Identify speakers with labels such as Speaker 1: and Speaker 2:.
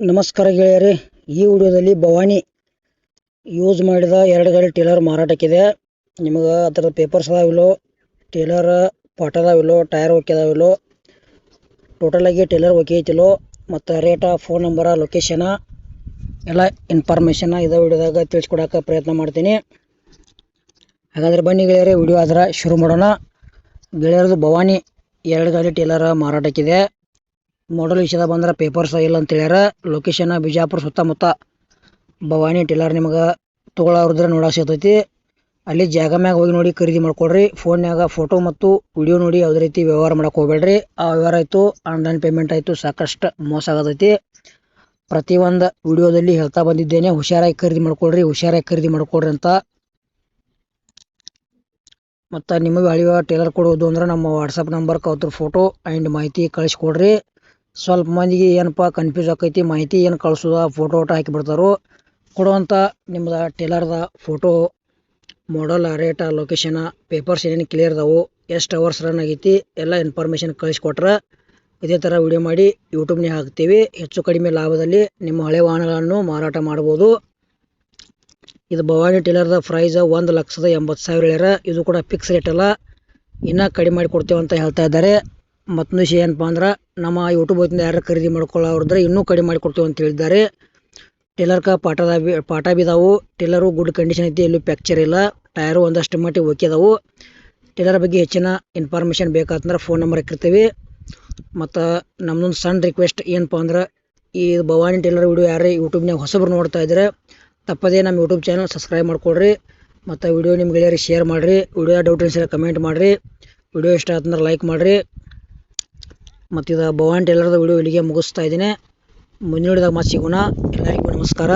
Speaker 1: ನಮಸ್ಕಾರ ಗೆಳೆಯರೇ, ಈ ವಿಡಿಯೋದಲ್ಲಿ ಭವಾನಿ ಯೂಸ್ ಮಾಡಿದ 2 ಗಾಡಿ ಟೇಲರ್ ಮಾರಾಟಕ್ಕಿದೆ. ನಿಮಗೆ ಅದರ ಪೇಪರ್ಸ್ ಅದಾವಿಲ್ಲೋ, ಟೇಲರ್ ಪಾಠ ಅದಾವಿಲ್ಲೋ, ಟೈರ್ ಓಕೆ ಅದಾವಿಲ್ಲೋ, ಟೋಟಲಾಗಿ ಟೇಲರ್ ಓಕೆ ಐತಿಲ್ಲೋ, ಮತ್ತು ರೇಟ, ಫೋನ್ ನಂಬರ, ಲೊಕೇಶನ ಎಲ್ಲ ಇನ್ಫಾರ್ಮೇಷನ್ ಇದೇ ವಿಡಿಯೋದಾಗ ತಿಳಿಸ್ಕೊಡೋಕೆ ಪ್ರಯತ್ನ ಮಾಡ್ತೀನಿ. ಹಾಗಾದರೆ ಬನ್ನಿ ಗೆಳೆಯರೇ, ವಿಡಿಯೋ ಆದ್ರೆ ಶುರು ಮಾಡೋಣ. ಗೆಳೆಯರದು ಭವಾನಿ 2 ಗಾಡಿ ಟೇಲರ್ ಮಾರಾಟಕ್ಕಿದೆ. ಮಾಡಲ್ ವಿಷಯದ ಬಂದ್ರೆ ಪೇಪರ್ಸ್ ಇಲ್ಲ ಅಂತ ಹೇಳ್ಯಾರ. ಲೊಕೇಶನ್ ಬಿಜಾಪುರ ಸುತ್ತಮುತ್ತ ಭವಾನಿ ಟೇಲರ್ ನಿಮಗೆ ತೊಗೊಳೋರಿದ್ರೆ ನೋಡಕ್ಕೆ ಸಿಗ್ತೈತಿ. ಅಲ್ಲಿ ಜಾಗ ಮ್ಯಾಗ ಹೋಗಿ ನೋಡಿ ಖರೀದಿ ಮಾಡ್ಕೊಳ್ರಿ. ಫೋನ್ಯಾಗ ಫೋಟೋ ಮತ್ತು ವಿಡಿಯೋ ನೋಡಿ ಯಾವುದೇ ರೀತಿ ವ್ಯವಹಾರ ಮಾಡಕ್ಕೆ ಹೋಗ್ಬೇಡ್ರಿ. ಆ ವ್ಯವಹಾರ ಆಯಿತು, ಆನ್ಲೈನ್ ಪೇಮೆಂಟ್ ಆಯಿತು, ಸಾಕಷ್ಟು ಮೋಸ ಆಗತೈತಿ. ಪ್ರತಿಯೊಂದು ವಿಡಿಯೋದಲ್ಲಿ ಹೇಳ್ತಾ ಬಂದಿದ್ದೇನೆ, ಹುಷಾರಾಗಿ ಖರೀದಿ ಮಾಡ್ಕೊಳ್ರಿ ಅಂತ. ಮತ್ತು ನಿಮಗೆ ಹಳಿವ ಟೇಲರ್ ಕೊಡೋದು ಅಂದ್ರೆ ನಮ್ಮ ವಾಟ್ಸಪ್ ನಂಬರ್ಗೆ ಅವ್ರ ಫೋಟೋ ಆ್ಯಂಡ್ ಮಾಹಿತಿ ಕಳಿಸ್ಕೊಡ್ರಿ. ಸ್ವಲ್ಪ ಮಂದಿಗೆ ಏನಪ್ಪ ಕನ್ಫ್ಯೂಸ್ ಆಕೈತಿ, ಮಾಹಿತಿ ಏನು ಕಳಿಸೋದ, ಫೋಟೋ ಹಾಕಿಬಿಡ್ತಾರೋ. ಕೊಡುವಂಥ ನಿಮ್ಮದು ಟೇಲರ್ದ ಫೋಟೋ, ಮಾಡಲ್, ರೇಟ, ಲೊಕೇಶನ, ಪೇಪರ್ಸ್ ಏನೇನು ಕ್ಲಿಯರ್ ಅದಾವು, ಎಷ್ಟು ಅವರ್ಸ್ ರನ್ ಆಗೈತಿ, ಎಲ್ಲ ಇನ್ಫಾರ್ಮೇಷನ್ ಕಳಿಸ್ಕೊಟ್ರೆ ಇದೇ ಥರ ವಿಡಿಯೋ ಮಾಡಿ ಯೂಟ್ಯೂಬ್ನಾಗ ಹಾಕ್ತೀವಿ. ಹೆಚ್ಚು ಕಡಿಮೆ ಲಾಭದಲ್ಲಿ ನಿಮ್ಮ ಹಳೆ ವಾಹನಗಳನ್ನು ಮಾರಾಟ ಮಾಡ್ಬೋದು. ಇದು ಭವಾನಿ ಟೇಲರ್ದ ಪ್ರೈಸ್ 1,80,000 ಹೇಳ್ಯಾರ. ಇದು ಕೂಡ ಫಿಕ್ಸ್ ರೇಟ್ ಅಲ್ಲ, ಇನ್ನೂ ಕಡಿಮೆ ಮಾಡಿ ಕೊಡ್ತೇವೆ ಅಂತ ಹೇಳ್ತಾ ಇದ್ದಾರೆ. ಮತ್ತೊಂದು ವಿಷಯ ಏನಪ್ಪ ಅಂದ್ರೆ, ನಮ್ಮ ಯೂಟ್ಯೂಬ್ ವತಿಯಿಂದ ಯಾರು ಖರೀದಿ ಮಾಡ್ಕೊಳ್ಳೋರಿದ್ರೆ ಇನ್ನೂ ಕಡಿಮೆ ಮಾಡಿ ಕೊಡ್ತೇವೆ ಅಂತ ಹೇಳಿದ್ದಾರೆ. ಟೇಲರ್ಗೆ ಪಾಠ ಬಿದ್ದಾವು. ಟೇಲರು ಗುಡ್ ಕಂಡೀಷನ್ ಐತಿ, ಎಲ್ಲೂ ಫ್ಯಾಕ್ಚರ್ ಇಲ್ಲ. ಟೈರು ಒಂದಷ್ಟು ಮಟ್ಟಿಗೆ ಓಕೆ ಅದಾವು. ಟೇಲರ್ ಬಗ್ಗೆ ಹೆಚ್ಚಿನ ಇನ್ಫಾರ್ಮೇಷನ್ ಬೇಕಾತಂದ್ರೆ ಫೋನ್ ನಂಬರ್ ಹಾಕಿರ್ತೀವಿ. ಮತ್ತು ನಮ್ಮದೊಂದು ಸಣ್ಣ ರಿಕ್ವೆಸ್ಟ್ ಏನಪ್ಪ ಅಂದ್ರೆ, ಈ ಭವಾನಿ ಟೇಲರ್ ವಿಡಿಯೋ ಯಾರೇ ಯೂಟ್ಯೂಬ್ನಾಗ ಹೊಸಬ್ರು ನೋಡ್ತಾ ಇದ್ರೆ ತಪ್ಪದೇ ನಮ್ಮ ಯೂಟ್ಯೂಬ್ ಚಾನಲ್ ಸಬ್ಸ್ಕ್ರೈಬ್ ಮಾಡ್ಕೊಳ್ರಿ. ಮತ್ತು ವಿಡಿಯೋ ನಿಮ್ಮ ಗೆಳೆಯರಿಗೆ ಶೇರ್ ಮಾಡಿರಿ. ವಿಡಿಯೋ ಡೌಟ್ ಅನ್ಸಿದ್ರೆ ಕಮೆಂಟ್ ಮಾಡಿರಿ. ವಿಡಿಯೋ ಇಷ್ಟ ಆತಂದ್ರೆ ಲೈಕ್ ಮಾಡಿರಿ. ಮತ್ತು ಇದು ಭವಾನಿ ಟೇಲರ್ದ ವಿಡಿಯೋ ಇಲ್ಲಿಗೆ ಮುಗಿಸ್ತಾ ಇದ್ದೀನಿ. ಮುಂದಿನ ವಿಡಿಯೋದಾಗ ಮತ್ತೆ ಸಿಗೋಣ. ಎಲ್ಲರಿಗೂ ನಮಸ್ಕಾರ.